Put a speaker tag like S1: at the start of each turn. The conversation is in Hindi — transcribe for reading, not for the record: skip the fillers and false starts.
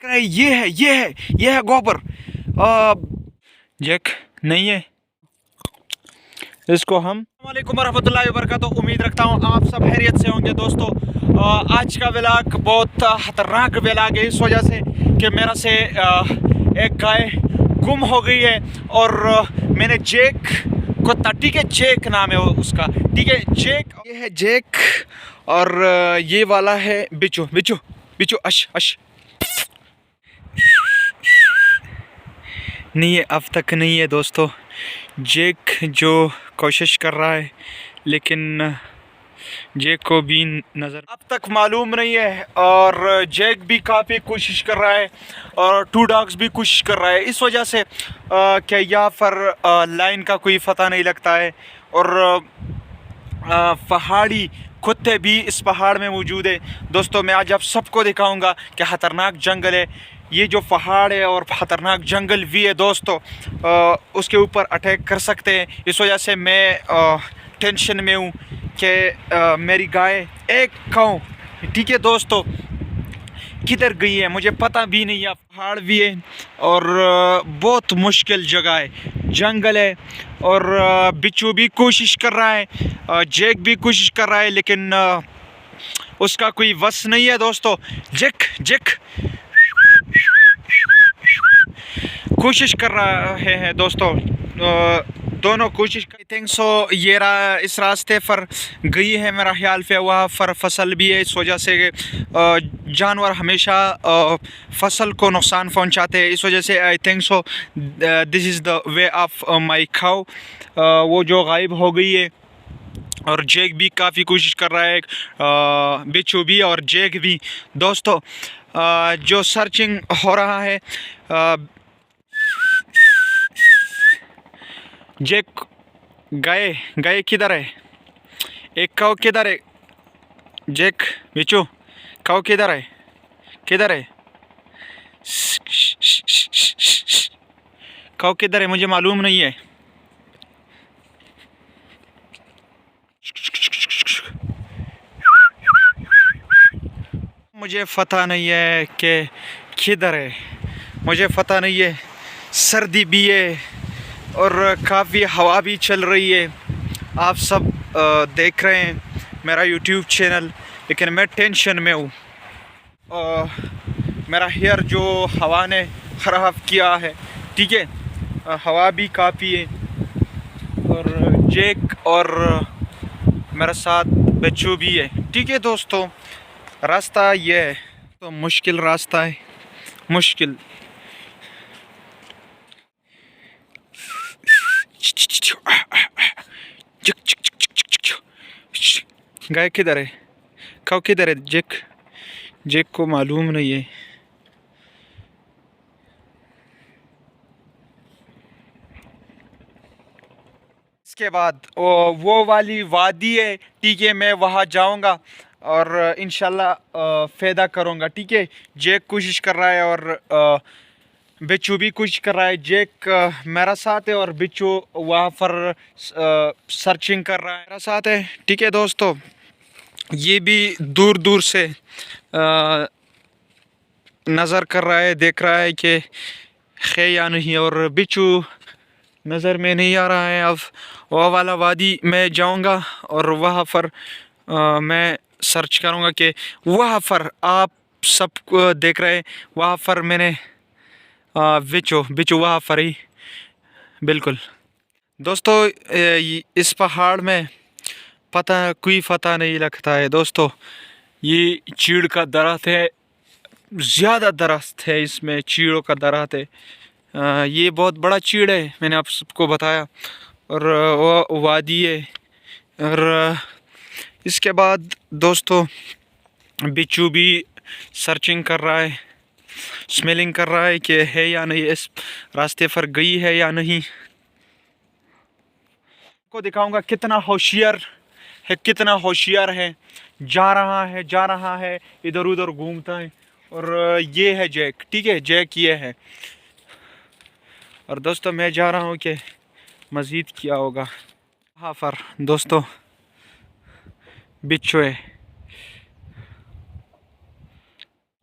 S1: ये है गोबर। जैक नहीं है इसको हम। अस्सलामुअलैकुम वरहमतुल्लाहि वबरकातुहू। उम्मीद रखता हूँ आप सब खैरियत से होंगे दोस्तों। आज का व्लॉग बहुत खतरनाक व्लॉग है इस वजह से कि मेरा से एक गाय गुम हो गई है और मैंने जैक को ठीक है, जैक नाम है उसका, ठीक है जैक। ये है जैक और ये वाला है बिच्छू। बिच्छू बिच्छू अश अश नहीं है, अब तक नहीं है दोस्तों। जैक जो कोशिश कर रहा है लेकिन जैक को भी नज़र अब तक मालूम नहीं है और जैक भी काफ़ी कोशिश कर रहा है और टू डॉग्स भी कोशिश कर रहा है। इस वजह से क्या यहाँ पर लाइन का कोई पता नहीं लगता है और पहाड़ी कुत्ते भी इस पहाड़ में मौजूद है। दोस्तों मैं आज आप सबको दिखाऊंगा कि ख़तरनाक जंगल है ये जो पहाड़ है और ख़तरनाक जंगल भी है दोस्तों। उसके ऊपर अटैक कर सकते हैं। इस वजह से मैं टेंशन में हूँ कि मेरी गाय एक काऊ, ठीक है दोस्तों, किधर गई है मुझे पता भी नहीं है। पहाड़ भी है और बहुत मुश्किल जगह है, जंगल है और बिच्छू भी कोशिश कर रहा है, जैक भी कोशिश कर रहा है लेकिन उसका कोई वस नहीं है दोस्तों। जैक जैक कोशिश कर रहा है दोस्तों, दोनों कोशिश कर। थिंक सो ये इस रास्ते पर गई है मेरा ख्याल पे, वहाँ पर फसल भी है। इस वजह से जानवर हमेशा फसल को नुकसान पहुँचाते हैं। इस वजह से I think so this is the way of my खाओ। वो जो गायब हो गई है और जैक भी काफ़ी कोशिश कर रहा है, बिच्छू भी और जैक भी दोस्तों। जो सर्चिंग हो रहा है, जैक गाय किधर है, एक काऊ किधर है, जैक बिच्छू काऊ किधर है, किधर है काऊ किधर है मुझे मालूम नहीं है। मुझे पता नहीं है कि किधर है, मुझे पता नहीं है। सर्दी भी है और काफ़ी हवा भी चल रही है। आप सब देख रहे हैं मेरा YouTube चैनल, लेकिन मैं टेंशन में हूँ। मेरा हेयर जो हवा ने ख़राब किया है, ठीक है, हवा भी काफ़ी है और जैक और मेरे साथ बिच्छू भी है, ठीक है दोस्तों। रास्ता ये है तो मुश्किल रास्ता है, मुश्किल। गाय किधर है, काऊ किधर है, जैक जैक को मालूम नहीं है। इसके बाद वो वाली वादी है, ठीक है, मैं वहाँ जाऊँगा और इंशाल्लाह फ़ायदा करूँगा, ठीक है। जैक कोशिश कर रहा है और बिच्छू भी कोशिश कर रहा है। जैक मेरा साथ है और बिच्छू वहाँ पर सर्चिंग कर रहा है, मेरा साथ है, ठीक है दोस्तों। ये भी दूर दूर से नज़र कर रहा है, देख रहा है कि है या नहीं, और बिच्छू नज़र में नहीं आ रहा है। अब वह वाला वादी मैं जाऊंगा और वहाँ पर मैं सर्च करूंगा कि वहाँ पर आप सब देख रहे हैं, वहाँ पर मैंने बिच्छू वहाँ पर ही बिल्कुल। दोस्तों इस पहाड़ में कोई पता नहीं लगता है दोस्तों। ये चीड़ का दरख्त है, ज़्यादा दरख्त है इसमें, चीड़ों का दरख्त है। ये बहुत बड़ा चीड़ है, मैंने आप सबको बताया, और वो वादी है। और इसके बाद दोस्तों बिच्छू भी सर्चिंग कर रहा है, स्मेलिंग कर रहा है कि है या नहीं, इस रास्ते पर गई है या नहीं। को दिखाऊंगा कितना होशियार है, कितना होशियार है। जा रहा है इधर उधर घूमता है। और ये है जैक, ठीक है, जैक ये है। और दोस्तों मैं जा रहा हूँ कि मज़ीद क्या होगा। वहाँ पर दोस्तों बिच्छू है,